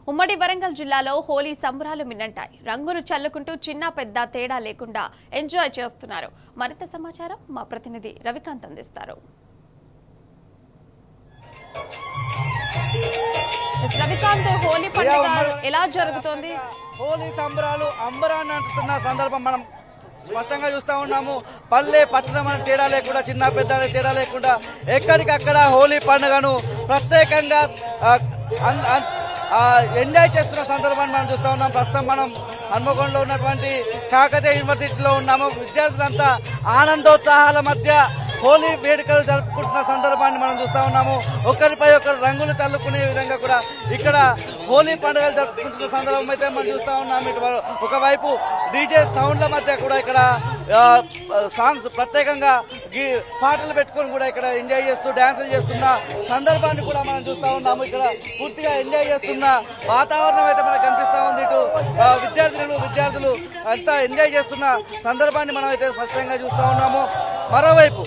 ఉమ్మడి వరంగల్ జిల్లాలో హోలీ సంబరాలు మిన్నంటాయి. రంగులు చల్లుకుంటూ చిన్న పెద్ద తేడా లేకుండా ఎంజాయ్ చేస్తున్నారు. మరింత సమాచారం మా ప్రతినిధి రవికాంత్ అందిస్తారు. రవికాంత్, హోలీ పండుగ ఎలా జరుగుతోంది? హోలీ సంబరాలు అంబరాన్ని అంటున్న సందర్భం మనం స్పష్టంగా చూస్తా ఉన్నాము. పల్లె పట్టణం అనే తేడా లేకుండా, చిన్న పెద్ద అనే తేడా లేకుండా ఎక్కడికక్కడ హోలీ పండుగను ప్రత్యేకంగా ఎంజాయ్ చేస్తున్న సందర్భాన్ని మనం చూస్తా ఉన్నాం. ప్రస్తుతం మనం హన్మకొండలో ఉన్నటువంటి కాకతీయ యూనివర్సిటీలో ఉన్నాము. విద్యార్థులంతా ఆనందోత్సాహాల మధ్య హోలీ వేడుకలు జరుపుకుంటున్న సందర్భాన్ని మనం చూస్తా ఉన్నాము. ఒకరిపై ఒకరు రంగులు చల్లుకునే విధంగా కూడా ఇక్కడ హోలీ పండుగలు జరుపుకుంటున్న సందర్భం అయితే మనం చూస్తా ఉన్నాము. ఇటు ఒకవైపు డీజే సౌండ్ల మధ్య కూడా ఇక్కడ సాంగ్స్ ప్రత్యేకంగా పాటలు పెట్టుకొని కూడా ఇక్కడ ఎంజాయ్ చేస్తూ డాన్సులు చేస్తున్న సందర్భాన్ని కూడా మనం చూస్తా ఉన్నాము. ఇక్కడ పూర్తిగా ఎంజాయ్ చేస్తున్న వాతావరణం అయితే మనకు కనిపిస్తా ఉంది. ఇటు విద్యార్థులు అంతా ఎంజాయ్ చేస్తున్న సందర్భాన్ని మనం అయితే స్పష్టంగా చూస్తా ఉన్నాము. మరోవైపు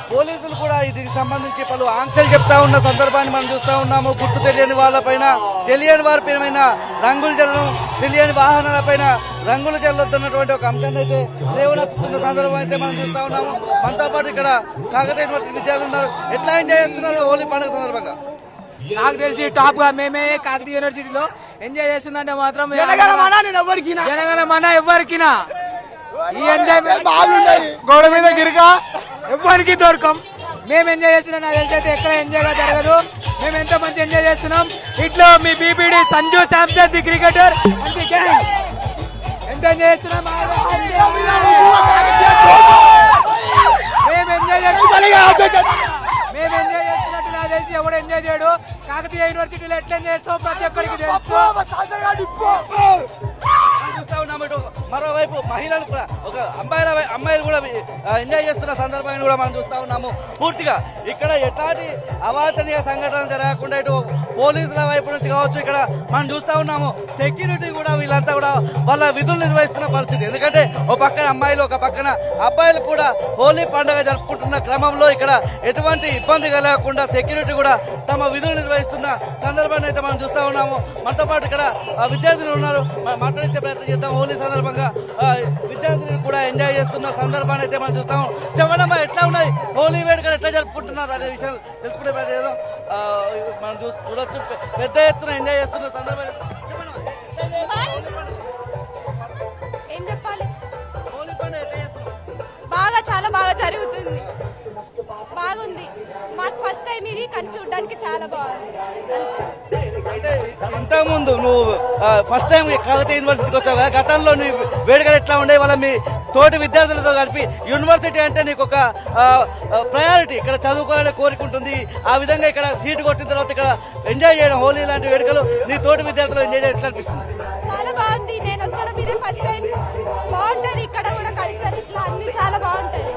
పోలీసులు కూడా దీనికి సంబంధించి పలు ఆంక్షలు చెప్తా ఉన్న సందర్భాన్ని మనం చూస్తా ఉన్నాము. గుర్తు తెలియని వాళ్ళపైన, తెలియని వారిపైన రంగులు జల్లడం, తెలియని వాహనాలపైన రంగులు జల్లొద్దున్నటువంటి ఒక అంశాన్ని అయితే లేవనెత్తుతున్న సందర్భం అయితే మనం చూస్తా ఉన్నాము. మనతో పాటు ఇక్కడ కాకతీయ యూనివర్సిటీ విద్యార్థులు ఉన్నారు. ఎట్లా ఎంజాయ్ చేస్తున్నారు హోలీ పండుగ సందర్భంగా? నాకు తెలిసి టాప్ గా మేమే కాకతీయ యూనివర్సిటీలో ఎంజాయ్ చేస్తుందంటే మాత్రం జనగణమన ఎవరికినా ఈ ఎంజాయ్మెంట్ బాగుండదు. గోడ మీద గిరిగా ఎవరికి దొరకం. మేము ఎంజాయ్ చేస్తున్నాం. నాకు తెలిసి అయితే ఎక్కడ ఎంజాయ్ గా జరగదు. మేము ఎంతో మంచి ఎంజాయ్ చేస్తున్నాం. ఇట్లో మీ బీపీడీ సంజు శాంసన్ ది క్రికెటర్ అంటే గ్యాంగ్ ఎంత ఎంజాయ్ చేస్తున్నాం. మేము ఎంజాయ్ చేస్తున్నట్టు నాకు తెలిసి ఎవడు ఎంజాయ్ చేయడు. కాకతీయ యూనివర్సిటీలో ఎట్లా ఎంజాయ్ చేస్తాం ప్రతి ఒక్కరికి తెలుసు. చూస్తా ఉన్నాము. ఇటు మరోవైపు మహిళలు కూడా, ఒక అమ్మాయిలు కూడా ఎంజాయ్ చేస్తున్న సందర్భాన్ని కూడా మనం చూస్తా ఉన్నాము. పూర్తిగా ఇక్కడ ఎట్లాంటి అవాంఛనీయ సంఘటనలు జరగకుండా ఇటు పోలీసుల వైపు నుంచి కావచ్చు, ఇక్కడ మనం చూస్తా ఉన్నాము సెక్యూరిటీ కూడా వీళ్ళంతా కూడా వాళ్ళ విధులు నిర్వహిస్తున్న పరిస్థితి. ఎందుకంటే ఒక పక్కన అమ్మాయిలు, ఒక పక్కన అబ్బాయిలు కూడా హోలీ పండుగ జరుపుకుంటున్న క్రమంలో ఇక్కడ ఎటువంటి ఇబ్బంది కలగకుండా సెక్యూరిటీ కూడా తమ విధులు నిర్వహిస్తున్న సందర్భాన్ని అయితే మనం చూస్తా ఉన్నాము. మనతో పాటు ఇక్కడ విద్యార్థులు ఉన్నారు, మాట్లాడించే ప్రయత్నం చేద్దాం. హోలీ సందర్భంగా విద్యార్థులు కూడా ఎంజాయ్ చేస్తున్న సందర్భాన్ని అయితే మనం చూస్తాము. చెప్పండమ్మా, ఎట్లా ఉన్నాయి హోలీ వేడుకలు, ఎట్లా జరుపుకుంటున్నారు అనే విషయాలు తెలుసుకునే ప్రయత్నం చేద్దాం. మనం చూడొచ్చు పెద్ద ఎత్తున ఎంజాయ్ చేస్తున్న సందర్భం. ఏం చెప్పాలి? హోలీ పండుగ ఎట్లా చేస్తున్నారు? బాగా, చాలా బాగా జరుగుతుంది. బాగుంది. మాకు ఫస్ట్ టైం ఇది, కానీ చూడడానికి చాలా బాగుంది. అంటే ఇంతకుముందు నువ్వు ఫస్ట్ టైం కాకతీయ యూనివర్సిటీకి వచ్చావు కదా, గతంలో నీ వేడుకలు ఎట్లా ఉండే? వాళ్ళ మీ తోటి విద్యార్థులతో కలిపి యూనివర్సిటీ అంటే నీకు ఒక ప్రయారిటీ, ఇక్కడ చదువుకోవాలనే కోరిక ఉంటుంది. ఆ విధంగా ఇక్కడ సీటు కొట్టిన తర్వాత ఇక్కడ ఎంజాయ్ చేయడం, హోలీ లాంటి వేడుకలు నీ తోటి విద్యార్థులు ఎంజాయ్ చేయడం ఎట్లా అనిపిస్తుంది? చాలా బాగుంది. నేను వచ్చడం ఇదే ఫస్ట్ టైం. బాగుంటది. ఇక్కడ కూడా కల్చర్ ఇట్లా అన్ని చాలా బాగుంటది.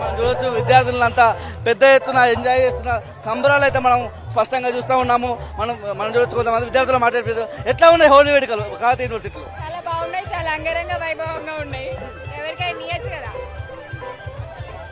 మనం చూడొచ్చు విద్యార్థులంతా పెద్ద ఎత్తున ఎంజాయ్ చేస్తున్న సంబరాలు అయితే మనం స్పష్టంగా చూస్తూ ఉన్నాము. మనం చూడొచ్చు కొంతమంది విద్యార్థులు మాట్లాడే ఎట్లా ఉన్నాయి హోలీ వేడుకలు కాకతీయ యూనివర్సిటీలో? చాలా బాగున్నాయి. చాలా అంగరంగ వైభవంగా ఉన్నాయి. ఎవరికైనా నియచ్చు కదా.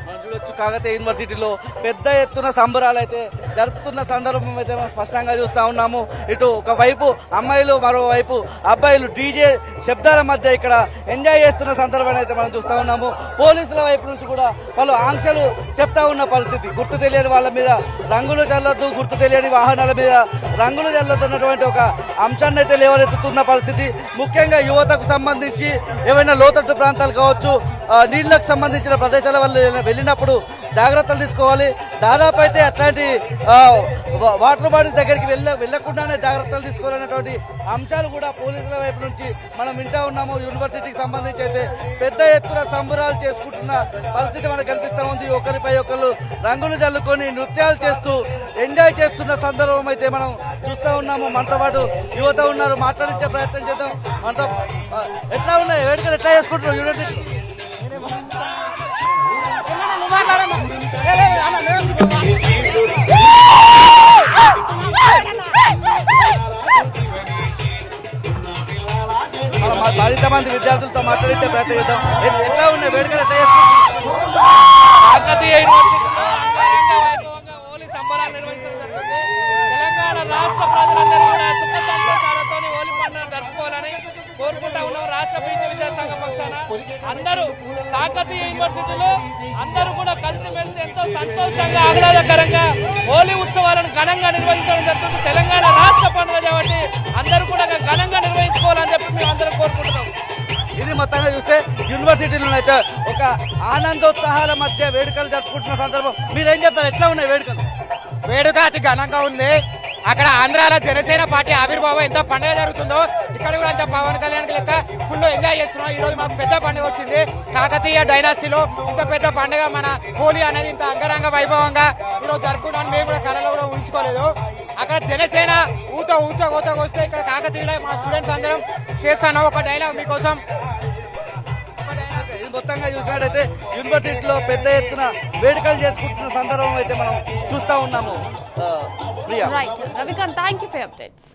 మనం చూడొచ్చు కాకతీయ యూనివర్సిటీలో పెద్ద ఎత్తున సంబరాలు అయితే జరుపుతున్న సందర్భం అయితే మనం స్పష్టంగా చూస్తూ ఉన్నాము. ఇటు ఒకవైపు అమ్మాయిలు, మరోవైపు అబ్బాయిలు డీజే శబ్దాల మధ్య ఇక్కడ ఎంజాయ్ చేస్తున్న సందర్భాన్ని అయితే మనం చూస్తూ ఉన్నాము. పోలీసుల వైపు నుంచి కూడా పలు ఆంక్షలు చెప్తా ఉన్న పరిస్థితి. గుర్తు తెలియని వాళ్ళ మీద రంగులు చల్లొద్దు, గుర్తు తెలియని వాహనాల మీద రంగులు చల్లొద్దు అన్నటువంటి ఒక అంశాన్ని అయితే లేవనెత్తుతున్న పరిస్థితి. ముఖ్యంగా యువతకు సంబంధించి ఏవైనా లోతట్టు ప్రాంతాలు కావచ్చు, నీళ్లకు సంబంధించిన ప్రదేశాల వల్ల వెళ్ళినప్పుడు జాగ్రత్తలు తీసుకోవాలి. దాదాపు అయితే అట్లాంటి వాటర్ బాడీస్ దగ్గరికి వెళ్లకుండానే జాగ్రత్తలు తీసుకోవాలనేటువంటి అంశాలు కూడా పోలీసుల వైపు నుంచి మనం వింటా ఉన్నాము. యూనివర్సిటీకి సంబంధించి అయితే పెద్ద ఎత్తున సంబరాలు చేసుకుంటున్న పరిస్థితి మనకు కనిపిస్తా ఉంది. ఒకరిపై ఒకరు రంగులు జల్లుకొని నృత్యాలు చేస్తూ ఎంజాయ్ చేస్తున్న సందర్భం అయితే మనం చూస్తూ ఉన్నాము. మనతో పాటు యువత ఉన్నారు, మాట్లాడించే ప్రయత్నం చేద్దాం. మనతో ఎట్లా ఉన్నాయి వేడుకలు, ఎట్లా చేసుకుంటున్నారు యూనివర్సిటీ? మరింత మంది విద్యార్థులతో మాట్లాడితే ప్రయత్నం చేద్దాం. ఎట్లా ఉన్నాయి వేడుకలు, ఎట్లా చేసుకుంటున్నారు? కాకతీయ యూనివర్సిటీలో అంగరంగ వైభవంగా హోలీ సంబరాలు నిర్వహించడం జరుగుతుంది. తెలంగాణ రాష్ట్ర రాష్ట్ర ప్రజలందరూ కూడా సుఖ సంతోషాలతో హోలీ పండుగ జరుపుకోవాలని కోరుకుంటా ఉన్నాం. రాష్ట్ర బీసీ విద్యాసంఘ పక్షాన అందరూ కాకతీయ యూనివర్సిటీలో అందరూ కూడా కలిసిమెలిసి ఎంతో సంతోషంగా ఆహ్లాదకరంగా హోలీ ఉత్సవాలను ఘనంగా నిర్వహించడం జరుగుతుంది. తెలంగాణ రాష్ట్ర పండుగ కాబట్టి అందరూ కూడా ఘనంగా నిర్వహించుకోవాలని చెప్పి మేము అందరం కోరుకుంటున్నాం. ఇది మొత్తంగా చూస్తే యూనివర్సిటీలో అయితే ఒక ఆనందోత్సాహాల మధ్య వేడుకలు జరుపుకుంటున్న సందర్భం. మీరేం చెప్తారు, ఎట్లా ఉన్నాయి వేడుకలు? వేడుక అతి ఘనంగా ఉంది. అక్కడ ఆంధ్రాలో జనసేన పార్టీ ఆవిర్భావం ఎంత పండుగ జరుగుతుందో ఇక్కడ కూడా అంత పవన్ కళ్యాణ్ లెక్క ఫుల్ ఎంజాయ్ చేస్తున్నాం. ఈ రోజు మాకు పెద్ద పండుగ వచ్చింది. కాకతీయ డైనాసిటీలో ఇంత పెద్ద పండుగ మన హోలీ అనేది ఇంత అంగరంగ వైభవంగా ఈరోజు జరుపుకున్నాను. మేము కూడా కళలో కూడా ఉంచుకోలేదు. అక్కడ జనసేన ఊచకోతకు వస్తే ఇక్కడ కాకతీయలో మా స్టూడెంట్స్ అందరం చేస్తాను. ఒక డైలాగ్ మీకోసం. ఇది మొత్తంగా చూసినట్టయితే యూనివర్సిటీలో పెద్ద ఎత్తున వేడుకలు చేసుకుంటున్న సందర్భం అయితే మనం చూస్తా ఉన్నాము. Right Ravikant, thank you for updates.